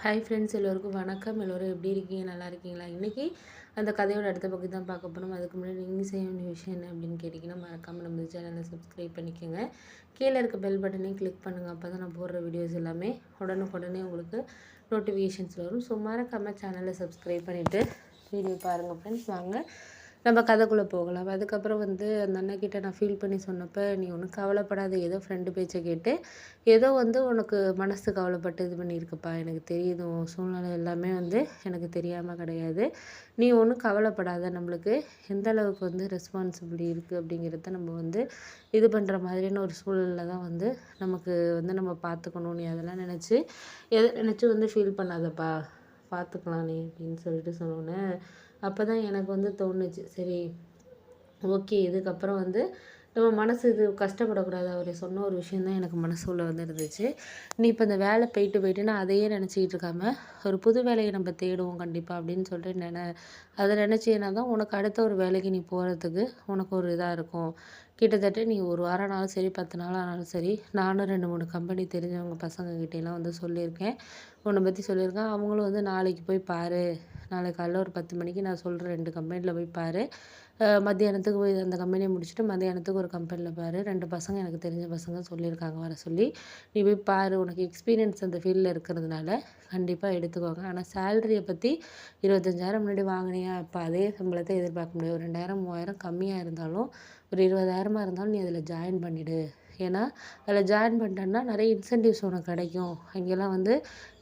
Hi friends, எல்லோருக்கும் வணக்கம். எல்லோரும் எப்படி இருக்கீங்க? நல்லா இருக்கீங்களா? இன்றைக்கி அந்த கதையோட அடுத்த பகுதி தான் பார்க்க போகிறோம். அதுக்கு முன்னாடி நீங்கள் செய்ய வேண்டிய விஷயம் என்ன அப்படின்னு கேட்டிங்கன்னா, மறக்காமல் நம்ம சேனலை சப்ஸ்கிரைப் பண்ணிக்கோங்க. கீழே இருக்க பெல் பட்டனையும் கிளிக் பண்ணுங்கள். அப்போ தான் நான் போடுற வீடியோஸ் எல்லாமே உடனுக்குடனே உங்களுக்கு நோட்டிஃபிகேஷன்ஸ் வரும். ஸோ மறக்காமல் சேனலை சப்ஸ்கிரைப் பண்ணிவிட்டு வீடியோ பாருங்கள் ஃப்ரெண்ட்ஸ். வாங்க நம்ம கதைக்குள்ளே போகலாம். அதுக்கப்புறம் அந்த அண்ணக்கிட்ட நான் ஃபீல் பண்ணி சொன்னப்போ, நீ ஒன்றும் கவலைப்படாத, ஏதோ ஃப்ரெண்டு பேச்சை கேட்டு ஏதோ உனக்கு மனசு கவலைப்பட்டு இது பண்ணியிருக்குப்பா. எனக்கு தெரியுது உன் சூழ்நிலை எல்லாமே எனக்கு தெரியாமல் கிடையாது. நீ ஒன்றும் கவலைப்படாத. நம்மளுக்கு எந்த அளவுக்கு ரெஸ்பான்சிபிலிட்டி இருக்குது அப்படிங்கிறத நம்ம இது பண்ணுற மாதிரியான ஒரு சூழலில் தான் நமக்கு நம்ம பார்த்துக்கணும். நீ அதெல்லாம் நினச்சி எதை நினச்சி ஃபீல் பண்ணாதப்பா, பார்த்துக்கலாம் நீ அப்படின்னு சொல்லிட்டு சொன்னோன்னே, அப்போ தான் எனக்கு தோணுச்சு, சரி ஓகே, இதுக்கப்புறம் நம்ம மனசு இது கஷ்டப்படக்கூடாது. அவர் சொன்ன ஒரு விஷயம் தான் எனக்கு மனசு உள்ள இருந்துச்சு. நீ இப்போ இந்த வேலை போயிட்டு நான் அதையே நினச்சிக்கிட்டு இருக்காமல் ஒரு புது வேலையை நம்ம தேடுவோம் கண்டிப்பாக அப்படின்னு சொல்லிட்டு அதை நினச்சேன்னா தான் உனக்கு அடுத்த ஒரு வேலைக்கு நீ போகிறதுக்கு உனக்கு ஒரு இதாக இருக்கும். கிட்டத்தட்ட நீ ஒரு வாரம் ஆனாலும் சரி, 10 நாள் ஆனாலும் சரி, நானும் 2-3 கம்பெனி தெரிஞ்சவங்க பசங்கக்கிட்டேலாம் சொல்லியிருக்கேன். உன்னை பற்றி சொல்லியிருக்கேன். அவங்களும் நாளைக்கு போய் பாரு, நாளைக்கு காலைல ஒரு 10 மணிக்கு நான் சொல்கிற 2 கம்பெனியில் போய் பாரு, மத்தியானத்துக்கு போய் அந்த கம்பெனியை முடிச்சுட்டு மத்தியானத்துக்கு ஒரு கம்பெனியில் பாரு, 2 பசங்க எனக்கு தெரிஞ்ச பசங்க சொல்லியிருக்காங்க வர சொல்லி, நீ போய் பாரு, உனக்கு எக்ஸ்பீரியன்ஸ் அந்த ஃபீல்டில் இருக்கிறதுனால கண்டிப்பாக எடுத்துக்கோங்க. ஆனால் சேலரியை பற்றி 25,000 முன்னாடி வாங்கினியா, இப்போ அதே சம்பளத்தை எதிர்பார்க்க முடியாது. ஒரு 2,000 3,000 கம்மியாக இருந்தாலும் ஒரு 20,000 இருந்தாலும் நீ அதில் ஜாயின் பண்ணிவிடு. ஏன்னா அதில் ஜாயின் பண்ணிட்டேன்னா நிறைய இன்சென்டிவ்ஸ் உனக்கு கிடைக்கும். அங்கெல்லாம்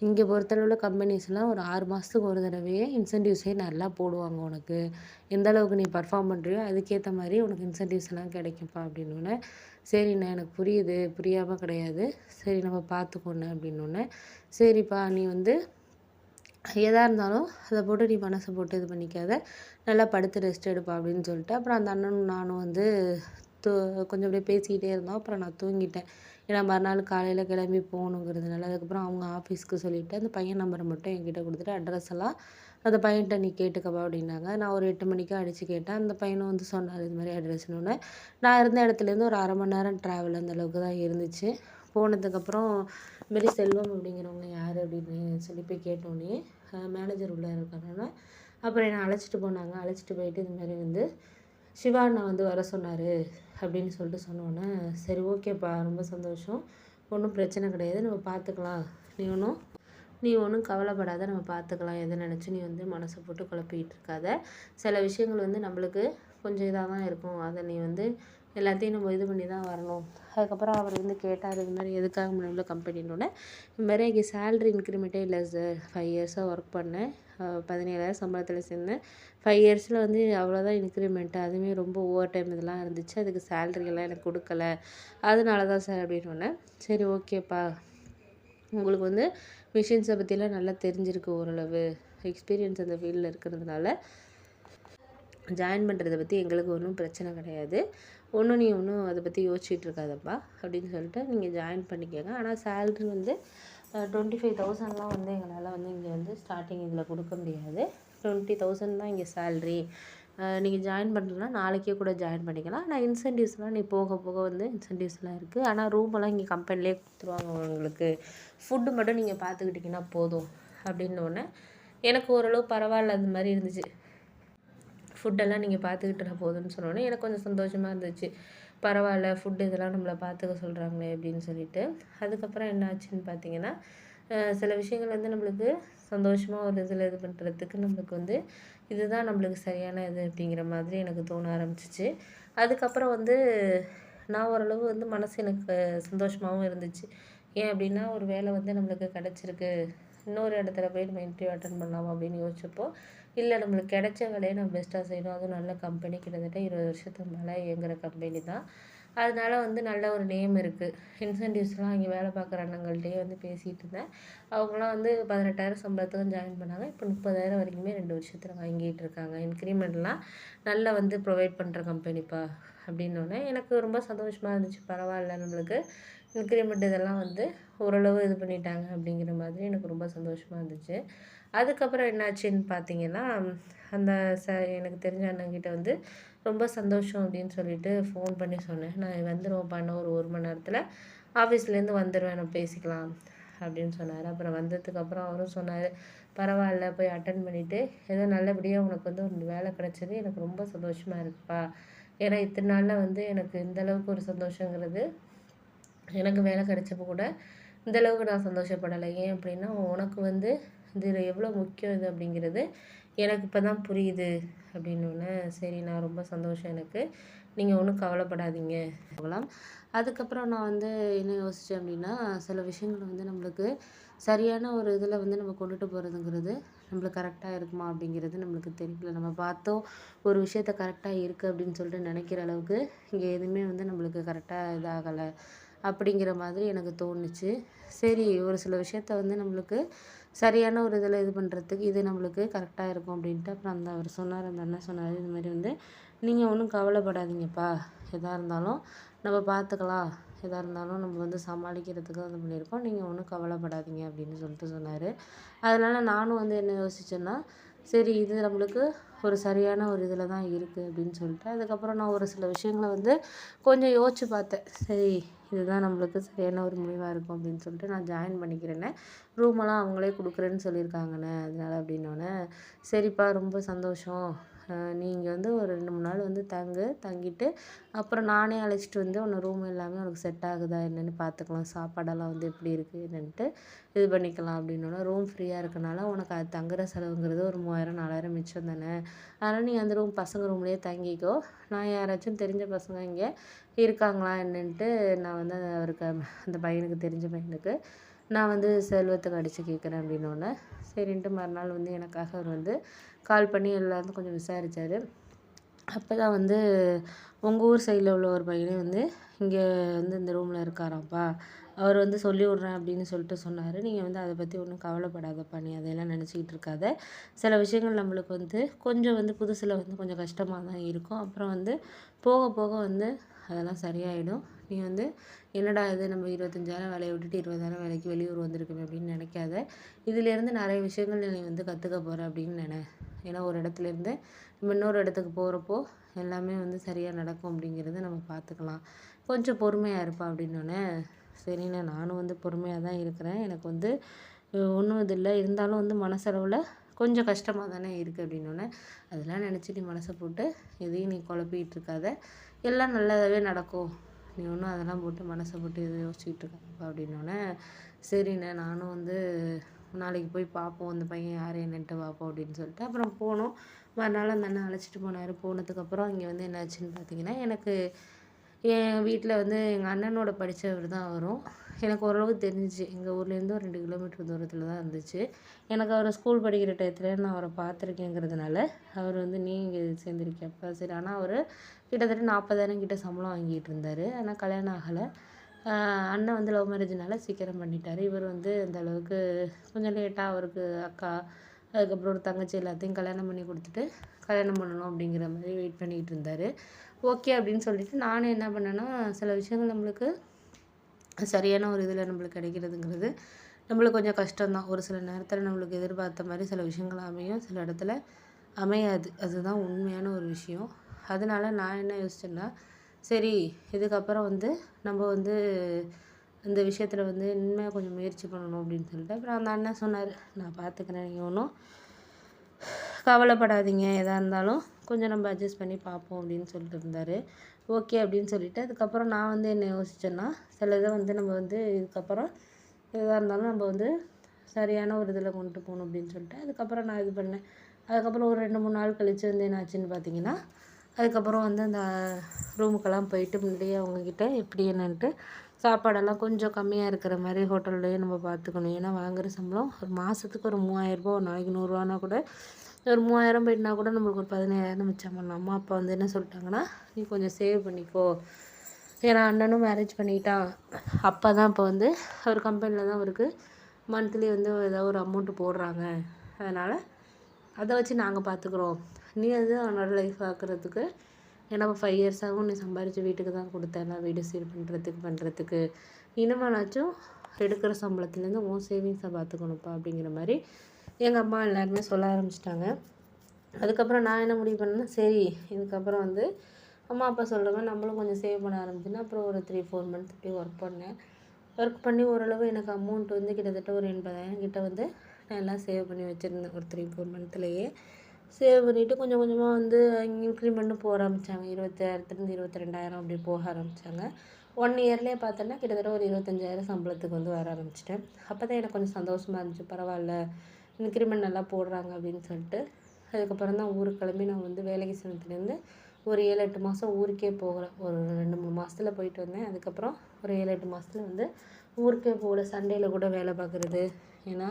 இங்கே பொறுத்தளவில் கம்பெனிஸ்லாம் ஒரு 6 மாதத்துக்கு ஒரு தடவையே இன்சென்டிவ்ஸே நல்லா போடுவாங்க. உனக்கு எந்த அளவுக்கு நீ பர்ஃபார்ம் பண்ணுறியோ அதுக்கேற்ற மாதிரி உனக்கு இன்சென்டிவ்ஸ் எல்லாம் கிடைக்கும்ப்பா அப்படின்னோடனே, சரிண்ணே எனக்கு புரியுது, புரியாமல் கிடையாது, சரி நம்ம பார்த்துக்கோண்ணே அப்படின்னோடனே, சரிப்பா நீ எதாக இருந்தாலும் அதை போட்டு நீ மனசை போட்டு இது பண்ணிக்காத, நல்லா படுத்து ரெஸ்ட் எடுப்பா அப்படின்னு சொல்லிட்டு, அப்புறம் அந்த அண்ணனும் நானும் கொஞ்சம் அப்படியே பேசிக்கிட்டே இருந்தோம். அப்புறம் நான் தூங்கிட்டேன். ஏன்னா மறுநாள் காலையில் கிளம்பி போகணுங்கிறதுனால. அதுக்கப்புறம் அவங்க ஆஃபீஸ்க்கு சொல்லிவிட்டு அந்த பையன் நம்பரை மட்டும் என்கிட்ட கொடுத்துட்டு, அட்ரஸ் எல்லாம் அந்த பையன்கிட்ட நீ கேட்டுக்கப்பா அப்படின்னாங்க. நான் ஒரு 8 மணிக்கு அடித்து கேட்டேன். அந்த பையனும் சொன்னார் இது மாதிரி அட்ரஸ்னோடனே, நான் இருந்த இடத்துலேருந்து ஒரு 1/2 மணி நேரம் ட்ராவல் அந்த அளவுக்கு தான் இருந்துச்சு. போனதுக்கப்புறம் இதுமாரி செல்வம் அப்படிங்கிறவங்க யார் அப்படின்னு சொல்லி போய் கேட்டோன்னே, மேனேஜர் உள்ளே இருக்காங்கன்னா, அப்புறம் என்னை அழைச்சிட்டு போனாங்க. அழைச்சிட்டு போயிட்டு இதுமாரி சிவா அண்ணா வர சொன்னார் அப்படின்னு சொல்லிட்டு சொன்னோன்னே, சரி ஓகேப்பா, ரொம்ப சந்தோஷம், ஒன்றும் பிரச்சனை கிடையாது, நம்ம பார்த்துக்கலாம், நீ ஒன்றும் கவலைப்படாத, நம்ம பார்த்துக்கலாம், எதை நினச்சி நீ மனசை போட்டு குழப்பிக்கிட்டு இருக்காத. சில விஷயங்கள் நம்மளுக்கு கொஞ்சம் இதாக தான் இருக்கும், அதை நீ எல்லாத்தையும் நம்ம இது பண்ணி தான் வரணும். அதுக்கப்புறம் அவர் கேட்டார், இது மாதிரி எதுக்காக முன்னாடி கம்பெனின்னொன்னே, இது மாதிரி இங்கே சேலரி இன்க்ரிமெண்ட்டே இல்லை சார், 5 இயர்ஸாக ஒர்க் பண்ணேன், 17,000 சம்பளத்தில் சேர்ந்தேன், 5 இயர்ஸில் அவ்வளோதான் இன்க்ரிமெண்ட்டு, அதுவுமே ரொம்ப ஓவர் டைம் இதெல்லாம் இருந்துச்சு, அதுக்கு சேலரியெல்லாம் எனக்கு கொடுக்கல, அதனால தான் சார் அப்படின்னோடனே, சரி ஓகேப்பா, உங்களுக்கு மிஷின்ஸை பற்றிலாம் நல்லா தெரிஞ்சிருக்கு, ஓரளவு எக்ஸ்பீரியன்ஸ் அந்த ஃபீல்டில் இருக்கிறதுனால ஜாயின் பண்ணுறதை பற்றி எங்களுக்கு ஒன்றும் பிரச்சனை கிடையாது, நீ ஒன்றும் அதை பற்றி யோசிச்சுட்டு இருக்காதப்பா அப்படின்னு சொல்லிட்டு நீங்கள் ஜாயின் பண்ணிக்கோங்க. ஆனால் சேல்ரி 25,000லாம் எங்களால் இங்கே ஸ்டார்டிங் இதில் கொடுக்க முடியாது. 20,000 தான் இங்கே சேல்ரி. நீங்கள் ஜாயின் பண்ணுறதுனா நாளைக்கே கூட ஜாயின் பண்ணிக்கலாம். ஆனால் இன்சென்டிவ்ஸ்லாம் நீ போக போக இன்சென்டிவ்ஸ்லாம் இருக்குது. ஆனால் ரூமெல்லாம் இங்கே கம்பெனிலே கொடுத்துருவாங்க உங்களுக்கு, ஃபுட்டு மட்டும் நீங்கள் பார்த்துக்கிட்டிங்கன்னா போதும் அப்படின்னோடனே எனக்கு ஓரளவு பரவாயில்ல அது மாதிரி இருந்துச்சு. ஃபுட்டெல்லாம் நீங்கள் பார்த்துக்கிட்டா போதும்னு சொன்னோன்னே எனக்கு கொஞ்சம் சந்தோஷமாக இருந்துச்சு. பரவாயில்ல, ஃபுட்டு இதெல்லாம் நம்மளை பார்த்துக்க சொல்கிறாங்களே அப்படின்னு சொல்லிட்டு. அதுக்கப்புறம் என்ன ஆச்சுன்னு பார்த்தீங்கன்னா, சில விஷயங்கள் நம்மளுக்கு சந்தோஷமாக ஒரு இதில் இது பண்ணுறதுக்கு நம்மளுக்கு இதுதான் நம்மளுக்கு சரியான இது அப்படிங்கிற மாதிரி எனக்கு தோண ஆரம்பிச்சிச்சு. அதுக்கப்புறம் நான் ஓரளவு மனசு எனக்கு சந்தோஷமாகவும் இருந்துச்சு. ஏன் அப்படின்னா, ஒரு வேலை நம்மளுக்கு கிடச்சிருக்கு, இன்னொரு இடத்துல போய் நம்ம இன்டர்வியூ அட்டன் பண்ணலாமா அப்படின்னு யோசிச்சப்போ, இல்லை நம்மளுக்கு கிடைச்ச வேலையை நம்ம பெஸ்ட்டாக செய்யணும், அதுவும் நல்ல கம்பெனி, கிட்டத்தட்ட 20 வருஷத்துக்கு மேலே இயங்குகிற கம்பெனி தான், அதனால நல்ல ஒரு நேம் இருக்குது. இன்சென்டிவ்ஸ்லாம் இங்கே வேலை பார்க்குற அண்ணங்கள்கிட்டயே பேசிகிட்டு இருந்தேன். அவங்களாம் 18,000 சம்பளத்துக்கும் ஜாயின் பண்ணாங்க. இப்போ 30,000 வரைக்குமே 2 வருஷத்தில் வாங்கிட்டு இருக்காங்க. இன்க்ரிமெண்ட்லாம் நல்லா ப்ரொவைட் பண்ணுற கம்பெனிப்பா அப்படின்னோடனே எனக்கு ரொம்ப சந்தோஷமாக இருந்துச்சு. பரவாயில்ல, நம்மளுக்கு இன்க்ரிமெண்ட் இதெல்லாம் ஓரளவு இது பண்ணிட்டாங்க அப்படிங்கிற மாதிரி எனக்கு ரொம்ப சந்தோஷமாக இருந்துச்சு. அதுக்கப்புறம் என்னாச்சுன்னு பார்த்தீங்கன்னா, அந்த எனக்கு தெரிஞ்ச அண்ணங்கிட்ட ரொம்ப சந்தோஷம் அப்படின்னு சொல்லிட்டு ஃபோன் பண்ணி சொன்னேன். நான் வந்துடுவேன்ப்பா, இன்னும் ஒரு 1 மணி நேரத்தில் ஆஃபீஸ்லேருந்து வந்துடுவேன், நம்ம பேசிக்கலாம் அப்படின்னு சொன்னார். அப்புறம் வந்ததுக்கப்புறம் அவரும் சொன்னார், பரவாயில்ல போய் அட்டன் பண்ணிவிட்டு ஏதோ நல்லபடியாக உனக்கு வந்து ஒரு வேலை கிடச்சது எனக்கு ரொம்ப சந்தோஷமாக இருக்குப்பா. ஏன்னா இத்தனை நாளில் வந்து எனக்கு இந்த அளவுக்கு ஒரு சந்தோஷங்கிறது எனக்கு வேலை கிடைச்சப்போ கூட இந்த அளவுக்கு நான் சந்தோஷப்படலை. ஏன் அப்படின்னா உனக்கு வந்து இது எவ்வளோ முக்கியம் இது அப்படிங்கிறது எனக்கு இப்போ தான் புரியுது அப்படின்னோடனே, சரி நான் ரொம்ப சந்தோஷம் எனக்கு, நீங்கள் ஒன்றும் கவலைப்படாதீங்க போகலாம். அதுக்கப்புறம் நான் வந்து என்ன யோசித்தேன் அப்படின்னா, சில விஷயங்கள் வந்து நம்மளுக்கு சரியான ஒரு இதில் வந்து நம்ம கொண்டுட்டு போகிறதுங்கிறது நம்மளுக்கு கரெக்டாக இருக்குமா அப்படிங்கிறது நம்மளுக்கு தெரியல. நம்ம பார்த்தோம் ஒரு விஷயத்த கரெக்டாக இருக்குது அப்படின்னு சொல்லிட்டு நினைக்கிற அளவுக்கு இங்கே எதுவுமே வந்து நம்மளுக்கு கரெக்டாக இதாகலை அப்படிங்கிற மாதிரி எனக்கு தோணுச்சு. சரி ஒரு சில விஷயத்த வந்து நம்மளுக்கு சரியான ஒரு இதில் இது பண்ணுறதுக்கு இது நம்மளுக்கு கரெக்டாக இருக்கும் அப்படின்ட்டு அப்புறம் அவர் சொன்னார், அந்த அண்ணன் சொன்னார், இது மாதிரி வந்து நீங்கள் ஒன்றும் கவலைப்படாதீங்கப்பா, எதாக இருந்தாலும் நம்ம பார்த்துக்கலாம், எதாக இருந்தாலும் நம்ம வந்து சமாளிக்கிறதுக்கு இது பண்ணியிருக்கோம், நீங்கள் ஒன்றும் கவலைப்படாதீங்க அப்படின்னு சொல்லிட்டு சொன்னார். அதனால் நானும் வந்து என்ன யோசித்தேன்னா, சரி இது நம்மளுக்கு ஒரு சரியான ஒரு இதில் தான் இருக்குது அப்படின்னு சொல்லிட்டு அதுக்கப்புறம் நான் ஒரு சில விஷயங்களை வந்து கொஞ்சம் யோசிச்சு பார்த்தேன். சரி இதுதான் நம்மளுக்கு சரியான ஒரு முடிவாக இருக்கும் அப்படின்னு சொல்லிட்டு நான் ஜாயின் பண்ணிக்கிறேன்னே, ரூமெல்லாம் அவங்களே கொடுக்குறேன்னு சொல்லியிருக்காங்கண்ணே, அதனால அப்படின்னோடனே, சரிப்பா ரொம்ப சந்தோஷம், நீ இங்கே வந்து ஒரு 2-3 நாள் வந்து தங்கிட்டு அப்புறம் நானே அழைச்சிட்டு வந்து உன்னை ரூம் எல்லாமே உனக்கு செட் ஆகுதா என்னென்னு பார்த்துக்கலாம், சாப்பாடெல்லாம் வந்து எப்படி இருக்குது என்னன்ட்டு இது பண்ணிக்கலாம் அப்படின்னோடனே, ரூம் ஃப்ரீயாக இருக்கனால உனக்கு அது தங்குற செலவுங்கிறது ஒரு 3000-4000 மிச்சம் தானே, அதனால் நீ அந்த ரூம் பசங்க ரூம்லேயே தங்கிக்கோ, நான் யாராச்சும் தெரிஞ்ச பசங்க இங்கே இருக்காங்களா என்னன்ட்டு நான் வந்து அவருக்கு அந்த பையனுக்கு தெரிஞ்ச பையனுக்கு நான் வந்து செல்வத்துக்கு அடித்து கேட்குறேன் அப்படின்னோடனே, சரின்ட்டு மறுநாள் வந்து எனக்காக அவர் வந்து கால் பண்ணி எல்லாரும் கொஞ்சம் விசாரித்தார். அப்போ தான் வந்து உங்கள் ஊர் சைடில் உள்ள ஒரு பையனே வந்து இங்கே வந்து இந்த ரூமில் இருக்காராம்ப்பா, அவர் வந்து சொல்லி விட்றேன் அப்படின்னு சொல்லிட்டு சொன்னார். நீங்கள் வந்து அதை பற்றி ஒன்றும் கவலைப்படாதப்பா, நீ அதையெல்லாம் நினச்சிக்கிட்டு இருக்காத, சில விஷயங்கள் நம்மளுக்கு வந்து கொஞ்சம் வந்து புதுசில் வந்து கொஞ்சம் கஷ்டமாக தான் இருக்கும், அப்புறம் வந்து போக போக வந்து அதெல்லாம் சரியாயிடும். நீ வந்து என்னடா இது நம்ம 25,000 வேலையை விட்டுட்டு 20,000 வேலைக்கு வெளியூர் வந்திருக்கோமே அப்படின்னு நினைக்காத, இதிலேருந்து நிறைய விஷயங்கள் நீ வந்து கற்றுக்க போகிற அப்படின்னு ஏன்னா ஒரு இடத்துலேருந்து நம்ம இன்னொரு இடத்துக்கு போகிறப்போ எல்லாமே வந்து சரியாக நடக்கும் அப்படிங்கிறத நம்ம பார்த்துக்கலாம், கொஞ்சம் பொறுமையாக இருப்பா அப்படின்னோடனே, சரிண்ணே நானும் வந்து பொறுமையாக தான் இருக்கிறேன், எனக்கு வந்து ஒன்றும் இது இல்லை, இருந்தாலும் வந்து மனசளவில் கொஞ்சம் கஷ்டமாக தானே இருக்குது அப்படின்னோடனே, அதெல்லாம் நினச்சி நீ மனசை போட்டு எதையும் நீ குழப்பிக்கிட்டு இருக்காத, எல்லாம் நல்லதாகவே நடக்கும், நீ ஒன்றும் அதெல்லாம் போட்டு மனசை போட்டு எதுவும் யோசிச்சுக்கிட்டு இருக்காப்பா அப்படின்னோடனே, சரிண்ணே நானும் வந்து நாளைக்கு போய் பார்ப்போம் அந்த பையன் யார் என்னன்ட்டு பார்ப்போம் அப்படின்னு சொல்லிட்டு அப்புறம் போனோம். மறுநாள் அந்த அண்ணன் அழைச்சிட்டு போனார். போனதுக்கப்புறம் இங்கே வந்து என்னாச்சுன்னு பார்த்தீங்கன்னா, எனக்கு என் வீட்டில் வந்து எங்கள் அண்ணனோட படித்தவர் தான் அவரும். எனக்கு ஓரளவு தெரிஞ்சிச்சு. எங்கள் ஊர்லேருந்து ஒரு 2 கிலோமீட்டர் தூரத்தில் தான் இருந்துச்சு. எனக்கு அவரை ஸ்கூல் படிக்கிற டயத்துல நான் அவரை பார்த்துருக்கேங்கிறதுனால, அவர் வந்து நீ இங்கே சேர்ந்துருக்கியாப்பா சரி, ஆனால் அவர் கிட்டத்தட்ட 40,000 கிட்ட சம்பளம் வாங்கிட்டு இருந்தார். ஆனால் கல்யாணம் ஆகலை. அண்ணன் வந்து லவ் மேரேஜ்னால சீக்கிரம் பண்ணிட்டார். இவர் வந்து அந்த அளவுக்கு கொஞ்சம் லேட்டாக அவருக்கு அக்கா, அதுக்கப்புறம் ஒரு தங்கச்சி எல்லாத்தையும் கல்யாணம் பண்ணி கொடுத்துட்டு கல்யாணம் பண்ணணும் அப்படிங்கிற மாதிரி வெயிட் பண்ணிகிட்டு இருந்தார். ஓகே அப்படின்னு சொல்லிட்டு நானும் என்ன பண்ணேன்னா, சில விஷயங்கள் நம்மளுக்கு சரியான ஒரு இதில் நம்மளுக்கு கிடைக்கிறதுங்கிறது நம்மளுக்கு கொஞ்சம் கஷ்டம்தான். ஒரு சில நேரத்தில் நம்மளுக்கு எதிர்பார்த்த மாதிரி சில விஷயங்கள் அமையும், சில இடத்துல அமையாது. அதுதான் உண்மையான ஒரு விஷயம். அதனால நான் என்ன யோசிச்சேன்னா, சரி இதுக்கப்புறம் வந்து நம்ம வந்து இந்த விஷயத்தில் வந்து இனிமேல் கொஞ்சம் முயற்சி பண்ணணும் அப்படின்னு சொல்லிட்டு அப்புறம் அந்த அண்ணன் சொன்னார், நான் பார்த்துக்கிறேன், நீங்கள் ஒன்றும் கவலைப்படாதீங்க, எதாக இருந்தாலும் கொஞ்சம் நம்ம அட்ஜஸ்ட் பண்ணி பார்ப்போம் அப்படின்னு சொல்லிட்டு இருந்தார். ஓகே அப்படின்னு சொல்லிவிட்டு அதுக்கப்புறம் நான் வந்து என்ன யோசித்தேன்னா, சில இதை வந்து நம்ம வந்து இதுக்கப்புறம் எதாக இருந்தாலும் நம்ம வந்து சரியான ஒரு இதில் கொண்டு போகணும் அப்படின்னு சொல்லிட்டு அதுக்கப்புறம் நான் இது பண்ணேன். அதுக்கப்புறம் ஒரு 2-3 நாள் கழித்து வந்து என்ன ஆச்சுன்னு பார்த்தீங்கன்னா, அதுக்கப்புறம் வந்து அந்த ரூமுக்கெல்லாம் போயிட்டு முன்னாடியே அவங்கக்கிட்ட எப்படி என்னன்ட்டு சாப்பாடெல்லாம் கொஞ்சம் கம்மியாக இருக்கிற மாதிரி ஹோட்டல்லையே நம்ம பார்த்துக்கணும். ஏன்னா வாங்குகிற சம்பளம் ஒரு மாதத்துக்கு ஒரு 3000 ஒரு நாளைக்கு 100 கூட ஒரு 3000 போயிட்டுனா கூட நம்மளுக்கு ஒரு 17,000 மிச்சம் பண்ணலாம். அம்மா அப்பா வந்து என்ன சொல்லிட்டாங்கன்னா, நீ கொஞ்சம் சேவ் பண்ணிக்கோ, ஏன்னா அண்ணனும் மேரேஜ் பண்ணிக்கிட்டான். அப்பா தான் இப்போ வந்து அவர் கம்பெனியில் தான் அவருக்கு மந்த்லி வந்து ஏதாவது ஒரு அமௌண்ட்டு போடுறாங்க, அதனால் அதை வச்சு நாங்கள் பார்த்துக்குறோம், நீ வந்து அவனோட லைஃப் ஆக்குறதுக்கு ஏன்னா இப்போ 5 இயர்ஸ் ஆகும் நீ சம்பாரித்து வீட்டுக்கு தான் கொடுத்தேன், வீடு சீர் பண்ணுறதுக்கு இனிமேலாச்சும் எடுக்கிற சம்பளத்துலேருந்து உன் சேவிங்ஸை பார்த்துக்கணும்ப்பா அப்படிங்கிற மாதிரி எங்கள் அம்மா எல்லாருமே சொல்ல ஆரம்பிச்சிட்டாங்க. அதுக்கப்புறம் நான் என்ன முடிவு பண்ணேன்னா, சரி இதுக்கப்புறம் வந்து அம்மா அப்பா சொல்கிற மாதிரி நம்மளும் கொஞ்சம் சேவ் பண்ண ஆரம்பிச்சுன்னா அப்புறம் ஒரு 3-4 மந்த்ஸ் அப்படியே ஒர்க் பண்ணேன். ஒர்க் பண்ணி ஓரளவு எனக்கு அமௌண்ட் வந்து கிட்டத்தட்ட ஒரு 80,000 கிட்ட வந்து நான் எல்லாம் சேவ் பண்ணி வச்சுருந்தேன். ஒரு 3-4 மந்த்லேயே சேவ் பண்ணிவிட்டு கொஞ்சம் கொஞ்சமாக வந்து இன்க்ரிமெண்ட்டும் போக ஆரம்பித்தாங்க. 20,000லேருந்து 22,000 அப்படி போக ஆரம்பித்தாங்க. 1 இயர்லேயே பார்த்தோன்னா கிட்டத்தட்ட ஒரு 25,000 சம்பளத்துக்கு வந்து வர ஆரம்பிச்சிட்டேன். அப்போ தான் எனக்கு கொஞ்சம் சந்தோஷமாக இருந்துச்சு. பரவாயில்ல, இன்க்ரிமெண்ட் நல்லா போடுறாங்க அப்படின்னு சொல்லிட்டு. அதுக்கப்புறம் தான் ஊருக்கு கிளம்பி நான் வந்து வேலைக்கு சேர்ந்ததுலேருந்து ஒரு 7-8 மாதம் ஊருக்கே போகல. ஒரு 2-3 மாதத்துல போயிட்டு வந்தேன். அதுக்கப்புறம் ஒரு 7-8 மாதத்துல வந்து ஊருக்கே போகல. சண்டேல கூட வேலை பார்க்குறது. ஏன்னா